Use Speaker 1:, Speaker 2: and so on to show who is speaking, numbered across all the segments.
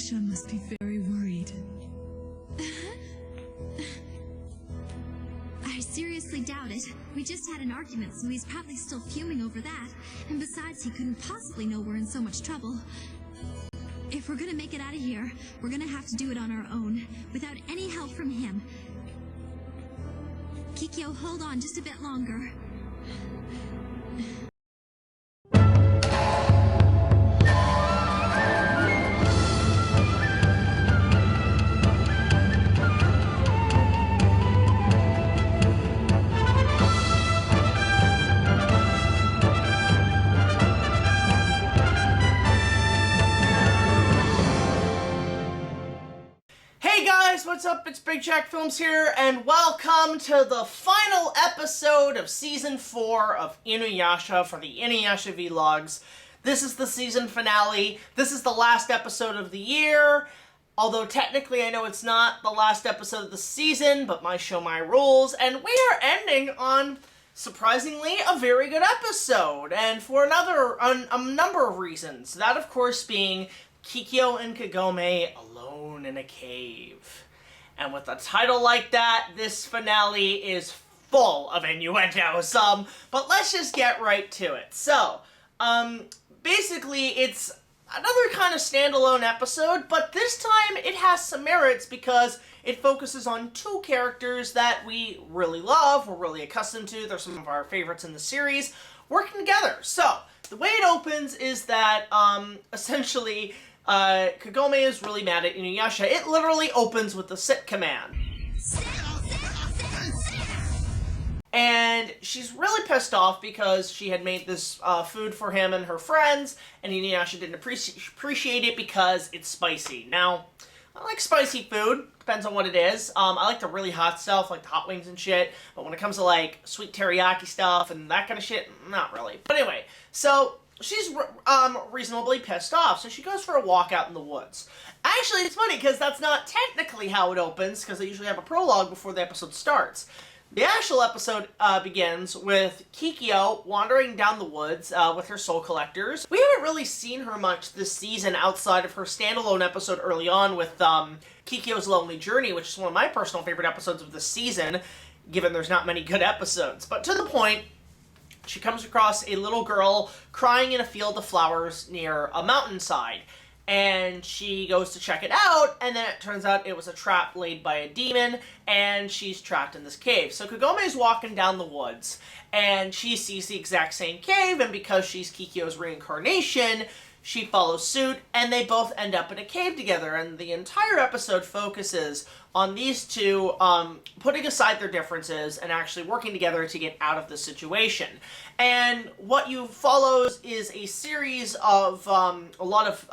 Speaker 1: InuYasha must be very worried.
Speaker 2: I seriously doubt it. We just had an argument, so he's probably still fuming over that. And besides, he couldn't possibly know we're in so much trouble. If we're gonna make it out of here, we're gonna have to do it on our own, without any help from him. KIKYO, hold on just a bit longer.
Speaker 3: What's up? It's BigJackFilms here, and welcome to the final episode of Season 4 of InuYasha for the InuYasha V-Logs. This is the season finale. This is the last episode of the year, although technically I know it's not the last episode of the season, but my show, my rules, and we are ending on, surprisingly, a very good episode, and for a number of reasons. That, of course, being KIKYO and Kagome alone in a cave. And with a title like that, this finale is full of innuendos. But let's just get right to it. So, basically, it's another kind of standalone episode, but this time it has some merits because it focuses on two characters that we really love, we're really accustomed to, they're some of our favorites in the series, working together. So, the way it opens is that, essentially, Kagome is really mad at InuYasha. It literally opens with the sit command. And she's really pissed off because she had made this food for him and her friends, and InuYasha didn't appreciate it because it's spicy. Now, I like spicy food. Depends on what it is. I like the really hot stuff, like the hot wings and shit. But when it comes to, like, sweet teriyaki stuff and that kind of shit, not really. But anyway, so she's reasonably pissed off, so she goes for a walk out in the woods. Actually, it's funny, because that's not technically how it opens, because they usually have a prologue before the episode starts. The actual episode begins with KIKYO wandering down the woods with her soul collectors. We haven't really seen her much this season outside of her standalone episode early on with KIKYO's Lonely Journey, which is one of my personal favorite episodes of the season, given there's not many good episodes. But to the point, she comes across a little girl crying in a field of flowers near a mountainside. And she goes to check it out, and then it turns out it was a trap laid by a demon, and she's trapped in this cave. So Kagome is walking down the woods, and she sees the exact same cave, and because she's KIKYO's reincarnation, she follows suit, and they both end up in a cave together, and the entire episode focuses on these two putting aside their differences and actually working together to get out of the situation. And what you follows is a series of a lot of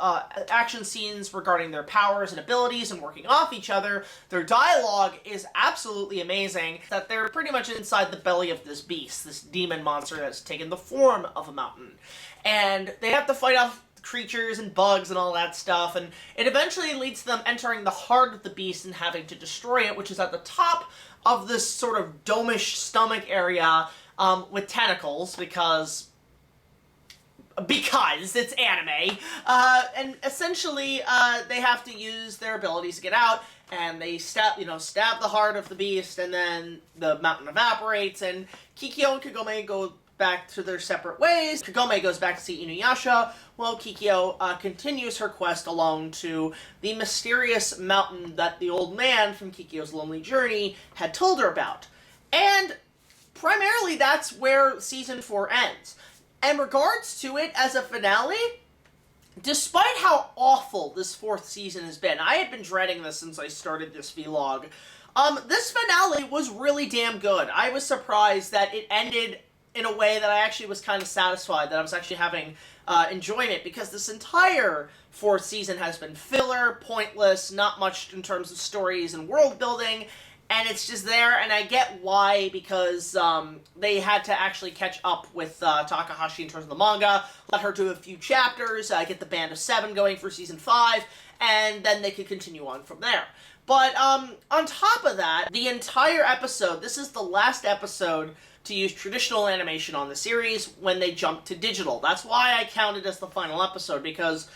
Speaker 3: action scenes regarding their powers and abilities and working off each other. Their dialogue is absolutely amazing, that they're pretty much inside the belly of this beast, this demon monster that's taken the form of a mountain. And they have to fight off creatures and bugs and all that stuff, and it eventually leads to them entering the heart of the beast and having to destroy it, which is at the top of this sort of domish stomach area with tentacles, because it's anime, and essentially they have to use their abilities to get out, and they stab the heart of the beast, and then the mountain evaporates, and KIKYO and Kagome go back to their separate ways. Kagome goes back to see InuYasha, while KIKYO continues her quest along to the mysterious mountain that the old man from KIKYO's Lonely Journey had told her about. And primarily that's where Season 4 ends. In regards to it as a finale, despite how awful this fourth season has been, I had been dreading this since I started this vlog, this finale was really damn good. I was surprised that it ended in a way that I actually was kind of satisfied, that I was actually having enjoyment, because this entire fourth season has been filler, pointless, not much in terms of stories and world building, and it's just there, and I get why, because they had to actually catch up with Takahashi in terms of the manga, let her do a few chapters, get the Band of Seven going for Season 5, and then they could continue on from there. But on top of that, the entire episode, this is the last episode to use traditional animation on the series when they jumped to digital. That's why I count it as the final episode, because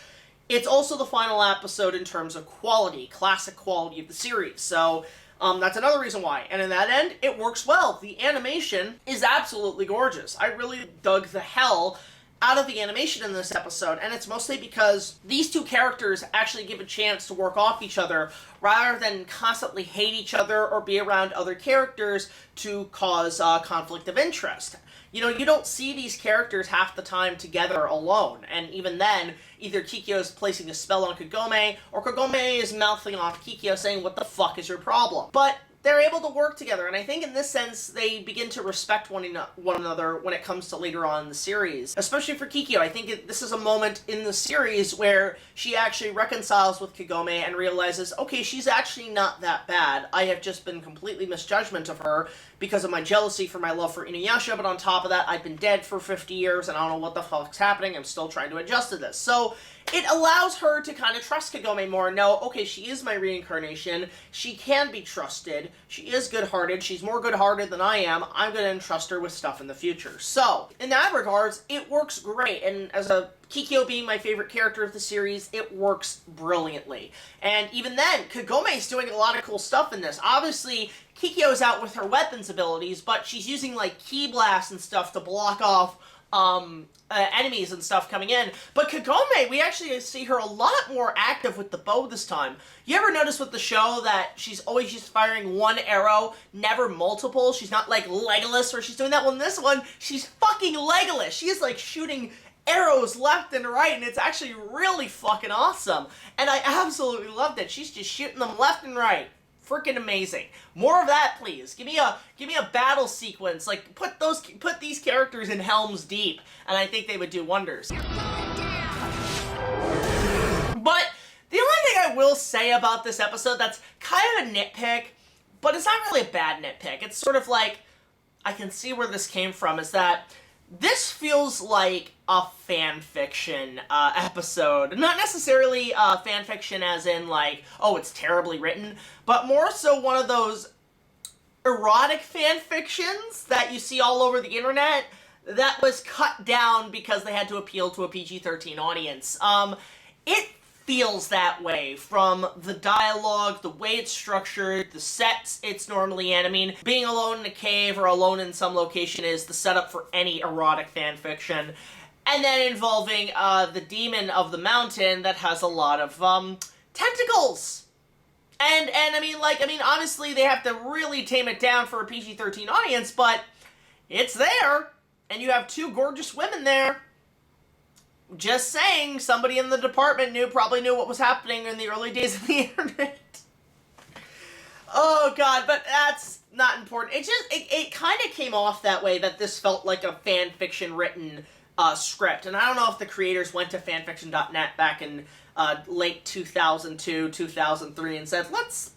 Speaker 3: it's also the final episode in terms of quality, classic quality of the series. So that's another reason why. And in that end, it works well. The animation is absolutely gorgeous. I really dug the hell out of the animation in this episode, and it's mostly because these two characters actually give a chance to work off each other rather than constantly hate each other or be around other characters to cause conflict of interest. You know, you don't see these characters half the time together alone, and even then, either Kikyo is placing a spell on Kagome, or Kagome is mouthing off Kikyo saying, "What the fuck is your problem?" But they're able to work together, and I think in this sense, they begin to respect one another when it comes to later on in the series. Especially for Kikyo, I think this is a moment in the series where she actually reconciles with Kagome and realizes, okay, she's actually not that bad. I have just been completely misjudgment of her because of my jealousy for my love for InuYasha, but on top of that, I've been dead for 50 years, and I don't know what the fuck's happening. I'm still trying to adjust to this. So it allows her to kind of trust Kagome more and know, okay, she is my reincarnation, she can be trusted, she is good-hearted, she's more good-hearted than I am, I'm going to entrust her with stuff in the future. So, in that regards, it works great, and as a Kikyo being my favorite character of the series, it works brilliantly. And even then, Kagome's doing a lot of cool stuff in this. Obviously, Kikyo's out with her weapons abilities, but she's using, like, ki blasts and stuff to block off enemies and stuff coming in. But Kagome, we actually see her a lot more active with the bow this time. You ever notice with the show that she's always just firing one arrow, never multiple? She's not like Legolas where she's doing that. Well, in this one, she's fucking Legolas. She is like shooting arrows left and right, and it's actually really fucking awesome. And I absolutely loved it. She's just shooting them left and right. Freaking amazing. More of that, please. Give me a battle sequence. Like, put these characters in Helm's Deep, and I think they would do wonders. But the only thing I will say about this episode that's kind of a nitpick, but it's not really a bad nitpick. It's sort of like, I can see where this came from, is that this feels like a fan fiction episode. Not necessarily fan fiction as in like, oh, it's terribly written, but more so one of those erotic fan fictions that you see all over the internet that was cut down because they had to appeal to a PG-13 audience. It feels that way from the dialogue, the way it's structured, the sets it's normally in. I mean, being alone in a cave or alone in some location is the setup for any erotic fanfiction. And then involving the demon of the mountain that has a lot of tentacles. And I mean, honestly, they have to really tame it down for a PG-13 audience, but it's there, and you have two gorgeous women there. Just saying, somebody in the department probably knew what was happening in the early days of the internet. Oh god, but that's not important. It kind of came off that way, that this felt like a fan fiction written script. And I don't know if the creators went to fanfiction.net back in late 2002, 2003 and said, let's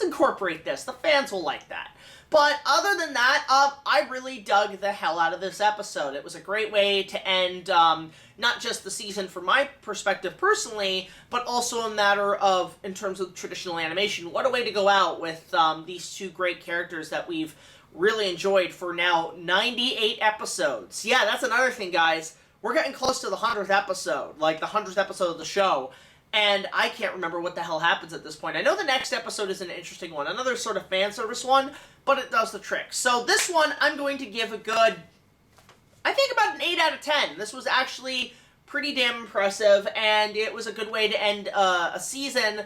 Speaker 3: incorporate this. The fans will like that. But other than that, I really dug the hell out of this episode. It was a great way to end not just the season from my perspective personally, but also a matter of, in terms of traditional animation, what a way to go out with these two great characters that we've really enjoyed for now 98 episodes. Yeah, that's another thing, guys. We're getting close to the 100th episode, like the 100th episode of the show. And I can't remember what the hell happens at this point. I know the next episode is an interesting one, another sort of fan service one, but it does the trick. So this one, I'm going to give a good, I think about an 8 out of 10. This was actually pretty damn impressive, and it was a good way to end a season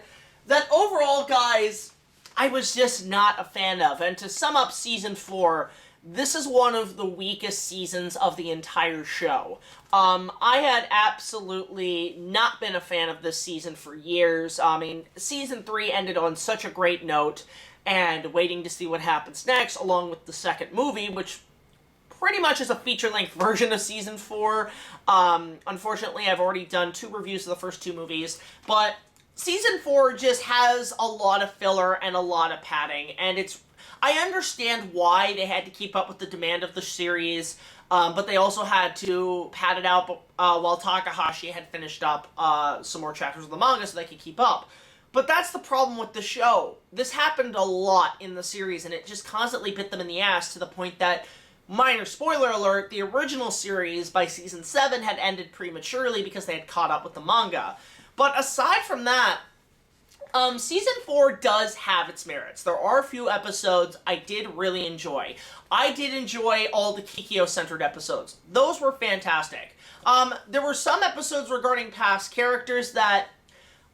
Speaker 3: that overall, guys, I was just not a fan of. And to sum up Season 4, this is one of the weakest seasons of the entire show. I had absolutely not been a fan of this season for years. I mean, Season 3 ended on such a great note, and waiting to see what happens next, along with the second movie, which pretty much is a feature-length version of Season 4. Unfortunately, I've already done 2 reviews of the first 2 movies, but Season 4 just has a lot of filler and a lot of padding, and I understand why they had to keep up with the demand of the series, but they also had to pad it out while Takahashi had finished up some more chapters of the manga so they could keep up. But that's the problem with the show. This happened a lot in the series, and it just constantly bit them in the ass to the point that, minor spoiler alert, the original series by Season 7 had ended prematurely because they had caught up with the manga. But aside from that, Season 4 does have its merits. There are a few episodes I did really enjoy. I did enjoy all the KIKYO-centered episodes. Those were fantastic. There were some episodes regarding past characters that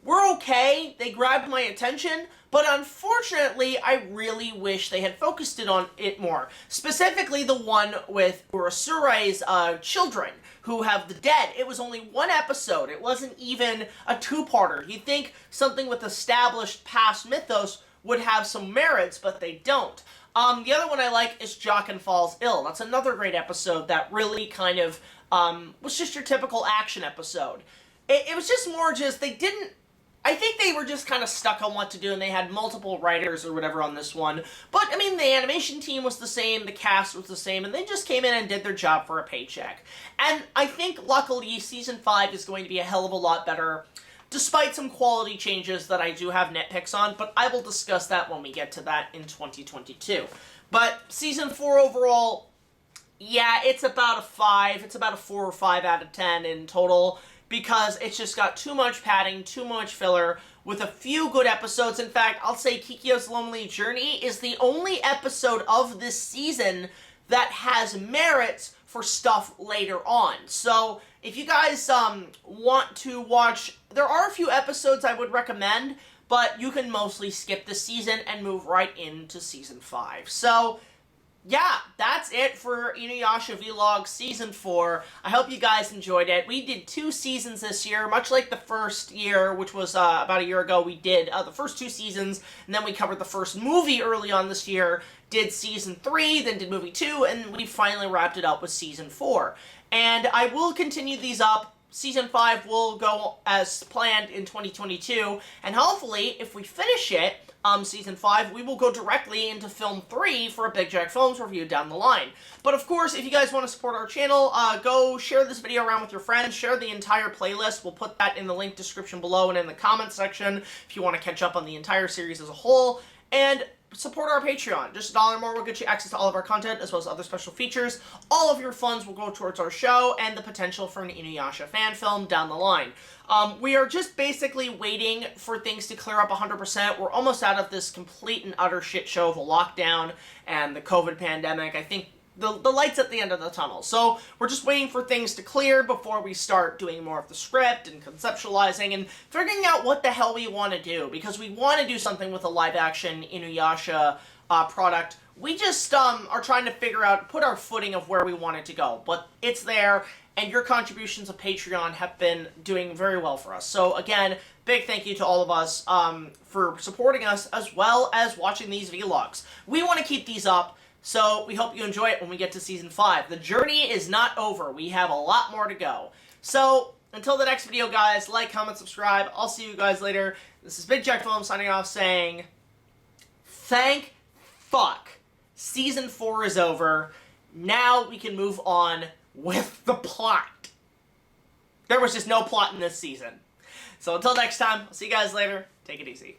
Speaker 3: were okay. They grabbed my attention, but unfortunately, I really wish they had focused on it more. Specifically, the one with Urasure's children, who have the dead. It was only one episode. It wasn't even a two-parter. You'd think something with established past mythos would have some merits, but they don't. The other one I like is Jochen Falls Ill. That's another great episode that really kind of was just your typical action episode. It was just more just, I think they were just kind of stuck on what to do, and they had multiple writers or whatever on this one. But, I mean, the animation team was the same, the cast was the same, and they just came in and did their job for a paycheck. And I think, luckily, Season 5 is going to be a hell of a lot better, despite some quality changes that I do have nitpicks on, but I will discuss that when we get to that in 2022. But Season 4 overall, yeah, it's about a 5. It's about a 4 or 5 out of 10 in total, because it's just got too much padding, too much filler, with a few good episodes. In fact, I'll say KIKYO's Lonely Journey is the only episode of this season that has merits for stuff later on. So, if you guys want to watch, there are a few episodes I would recommend, but you can mostly skip the season and move right into Season 5. So, yeah, that's it for InuYasha V-Logs Season 4. I hope you guys enjoyed it. We did 2 seasons this year, much like the first year, which was about a year ago. We did the first 2 seasons, and then we covered the first movie early on this year, did Season 3, then did Movie 2, and we finally wrapped it up with Season 4. And I will continue these up. Season 5 will go as planned in 2022, and hopefully, if we finish it, Season 5, we will go directly into Film 3 for a BigJackFilms review down the line. But of course, if you guys want to support our channel, go share this video around with your friends, share the entire playlist. We'll put that in the link description below and in the comments section if you want to catch up on the entire series as a whole. And support our Patreon. Just $1 more will get you access to all of our content, as well as other special features. All of your funds will go towards our show, and the potential for an InuYasha fan film down the line. We are just basically waiting for things to clear up 100%. We're almost out of this complete and utter shit show of a lockdown and the COVID pandemic. I think the light's at the end of the tunnel. So we're just waiting for things to clear before we start doing more of the script and conceptualizing and figuring out what the hell we want to do, because we want to do something with a live-action InuYasha product. We just are trying to figure out, put our footing of where we want it to go. But it's there, and your contributions of Patreon have been doing very well for us. So again, big thank you to all of us for supporting us, as well as watching these vlogs. We want to keep these up, so we hope you enjoy it when we get to Season 5. The journey is not over. We have a lot more to go. So, until the next video, guys, like, comment, subscribe. I'll see you guys later. This is BigJackFilms signing off saying, thank fuck. Season 4 is over. Now we can move on with the plot. There was just no plot in this season. So until next time, I'll see you guys later. Take it easy.